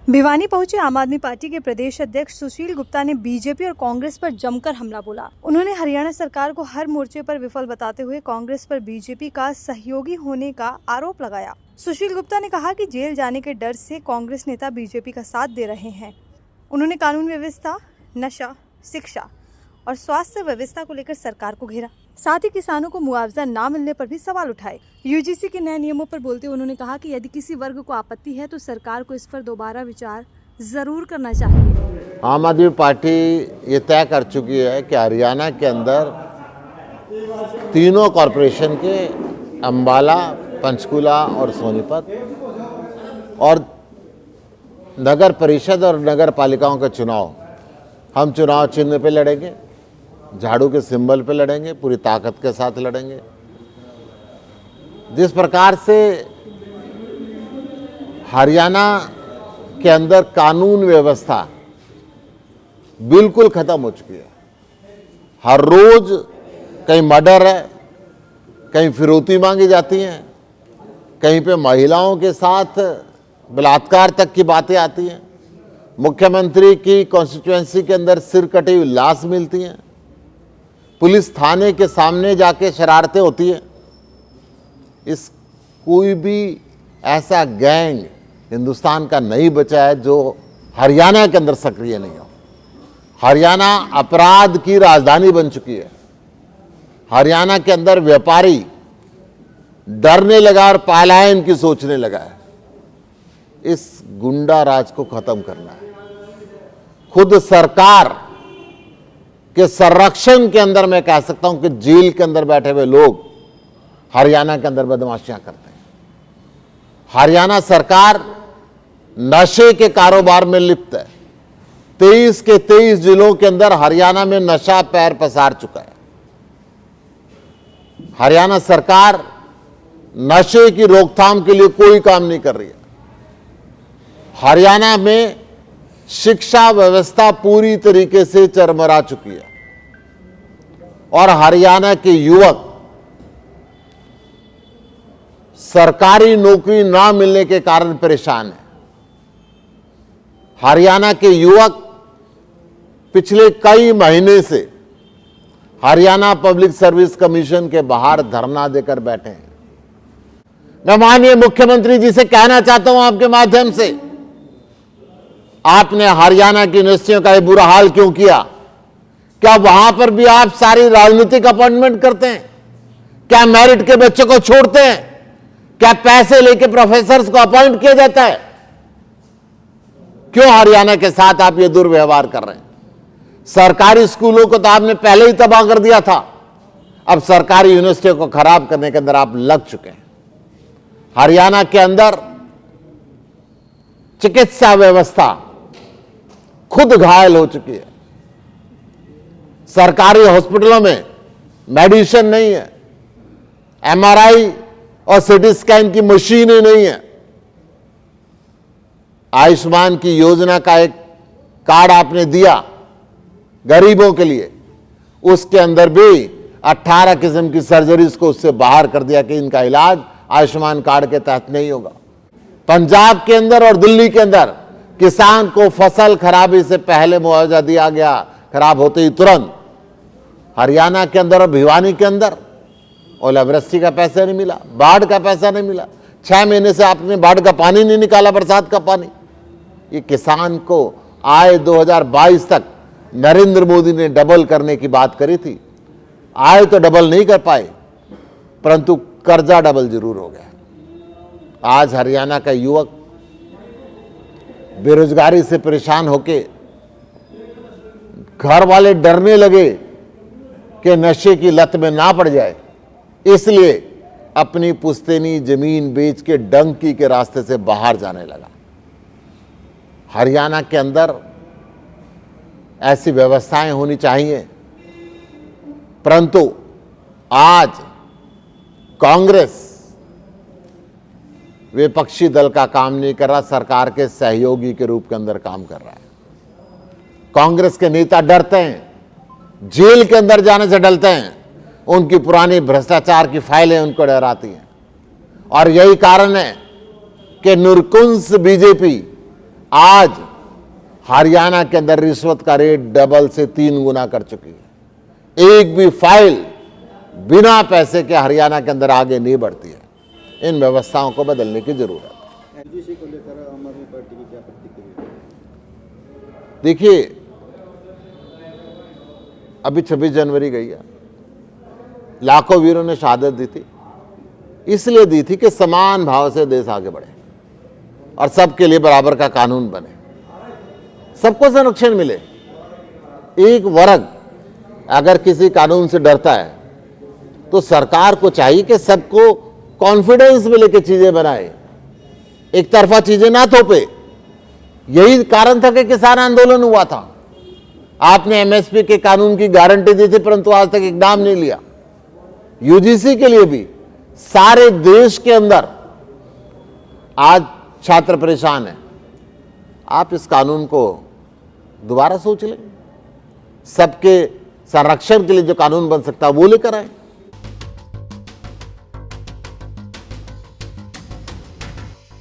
भिवानी पहुंचे आम आदमी पार्टी के प्रदेश अध्यक्ष सुशील गुप्ता ने बीजेपी और कांग्रेस पर जमकर हमला बोला। उन्होंने हरियाणा सरकार को हर मोर्चे पर विफल बताते हुए कांग्रेस पर बीजेपी का सहयोगी होने का आरोप लगाया। सुशील गुप्ता ने कहा कि जेल जाने के डर से कांग्रेस नेता बीजेपी का साथ दे रहे हैं। उन्होंने कानून व्यवस्था, नशा, शिक्षा और स्वास्थ्य व्यवस्था को लेकर सरकार को घेरा। साथ ही किसानों को मुआवजा न मिलने पर भी सवाल उठाए। यूजीसी के नए नियमों पर बोलते हुए उन्होंने कहा कि यदि किसी वर्ग को आपत्ति है तो सरकार को इस पर दोबारा विचार जरूर करना चाहिए। आम आदमी पार्टी ये तय कर चुकी है कि हरियाणा के अंदर तीनों कॉरपोरेशन के अंबाला, पंचकुला और सोनीपत और नगर परिषद और नगर पालिकाओं का चुनाव हम चुनाव चिन्ह पे लड़ेंगे, झाड़ू के सिंबल पे लड़ेंगे, पूरी ताकत के साथ लड़ेंगे। जिस प्रकार से हरियाणा के अंदर कानून व्यवस्था बिल्कुल खत्म हो चुकी है। हर रोज कहीं मर्डर है, कहीं फिरौती मांगी जाती हैं, कहीं पे महिलाओं के साथ बलात्कार तक की बातें आती हैं। मुख्यमंत्री की कॉन्स्टिट्यूएंसी के अंदर सिर कटी हुई लाश मिलती हैं। पुलिस थाने के सामने जाके शरारतें होती हैं। इस कोई भी ऐसा गैंग हिंदुस्तान का नहीं बचा है जो हरियाणा के अंदर सक्रिय नहीं हो। हरियाणा अपराध की राजधानी बन चुकी है। हरियाणा के अंदर व्यापारी डरने लगा और पलायन की सोचने लगा है। इस गुंडा राज को खत्म करना है। खुद सरकार के संरक्षण के अंदर मैं कह सकता हूं कि जेल के अंदर बैठे हुए लोग हरियाणा के अंदर बदमाशियां करते हैं। हरियाणा सरकार नशे के कारोबार में लिप्त है। 23 के 23 जिलों के अंदर हरियाणा में नशा पैर पसार चुका है। हरियाणा सरकार नशे की रोकथाम के लिए कोई काम नहीं कर रही है। हरियाणा में शिक्षा व्यवस्था पूरी तरीके से चरमरा चुकी है और हरियाणा के युवक सरकारी नौकरी ना मिलने के कारण परेशान है। हरियाणा के युवक पिछले कई महीने से हरियाणा पब्लिक सर्विस कमीशन के बाहर धरना देकर बैठे हैं। मैं माननीय मुख्यमंत्री जी से कहना चाहता हूं आपके माध्यम से, आपने हरियाणा की यूनिवर्सिटियों का बुरा हाल क्यों किया? क्या वहां पर भी आप सारी राजनीतिक अपॉइंटमेंट करते हैं? क्या मेरिट के बच्चों को छोड़ते हैं? क्या पैसे लेके प्रोफेसर्स को अपॉइंट किया जाता है? क्यों हरियाणा के साथ आप ये दुर्व्यवहार कर रहे हैं? सरकारी स्कूलों को तो आपने पहले ही तबाह कर दिया था। अब सरकारी यूनिवर्सिटियों को खराब करने के अंदर आप लग चुके हैं। हरियाणा के अंदर चिकित्सा व्यवस्था खुद घायल हो चुकी है। सरकारी हॉस्पिटलों में मेडिसिन नहीं है, एमआरआई और सीटी स्कैन की मशीनें नहीं है। आयुष्मान की योजना का एक कार्ड आपने दिया गरीबों के लिए, उसके अंदर भी 18 किस्म की सर्जरीज को उससे बाहर कर दिया कि इनका इलाज आयुष्मान कार्ड के तहत नहीं होगा। पंजाब के अंदर और दिल्ली के अंदर किसान को फसल खराबी से पहले मुआवजा दिया गया, खराब होते ही तुरंत। हरियाणा के अंदर और भिवानी के अंदर ओलावृष्टि का पैसा नहीं मिला, बाढ़ का पैसा नहीं मिला। 6 महीने से आपने बाढ़ का पानी नहीं निकाला, बरसात का पानी। ये किसान को आय 2022 तक नरेंद्र मोदी ने डबल करने की बात करी थी। आय तो डबल नहीं कर पाए, परंतु कर्जा डबल जरूर हो गया। आज हरियाणा का युवक बेरोजगारी से परेशान होके घर वाले डरने लगे कि नशे की लत में ना पड़ जाए, इसलिए अपनी पुश्तैनी जमीन बेच के डंकी के रास्ते से बाहर जाने लगा। हरियाणा के अंदर ऐसी व्यवस्थाएं होनी चाहिए, परंतु आज कांग्रेस विपक्षी दल का काम नहीं कर रहा, सरकार के सहयोगी के रूप के अंदर काम कर रहा है। कांग्रेस के नेता डरते हैं, जेल के अंदर जाने से डरते हैं। उनकी पुरानी भ्रष्टाचार की फाइलें उनको डराती हैं और यही कारण है कि निरकुंस बीजेपी आज हरियाणा के अंदर रिश्वत का रेट डबल से 3 गुना कर चुकी है। एक भी फाइल बिना पैसे के हरियाणा के अंदर आगे नहीं बढ़ती है। इन व्यवस्थाओं को बदलने की जरूरत है। एनजीसी को लेकर आम आदमी पार्टी की क्या प्रतिक्रिया? देखिए, अभी 26 जनवरी गई है, लाखों वीरों ने शहादत दी थी। इसलिए दी थी कि समान भाव से देश आगे बढ़े और सबके लिए बराबर का कानून बने, सबको संरक्षण मिले। एक वर्ग अगर किसी कानून से डरता है तो सरकार को चाहिए कि सबको कॉन्फिडेंस में लेके चीजें बनाए, एक तरफा चीजें ना थोपे। यही कारण था कि किसान आंदोलन हुआ था। आपने एमएसपी के कानून की गारंटी दी थी, परंतु आज तक एक नाम नहीं लिया। यूजीसी के लिए भी सारे देश के अंदर आज छात्र परेशान हैं। आप इस कानून को दोबारा सोच लें, सबके संरक्षण के लिए जो कानून बन सकता है वो लेकर आए।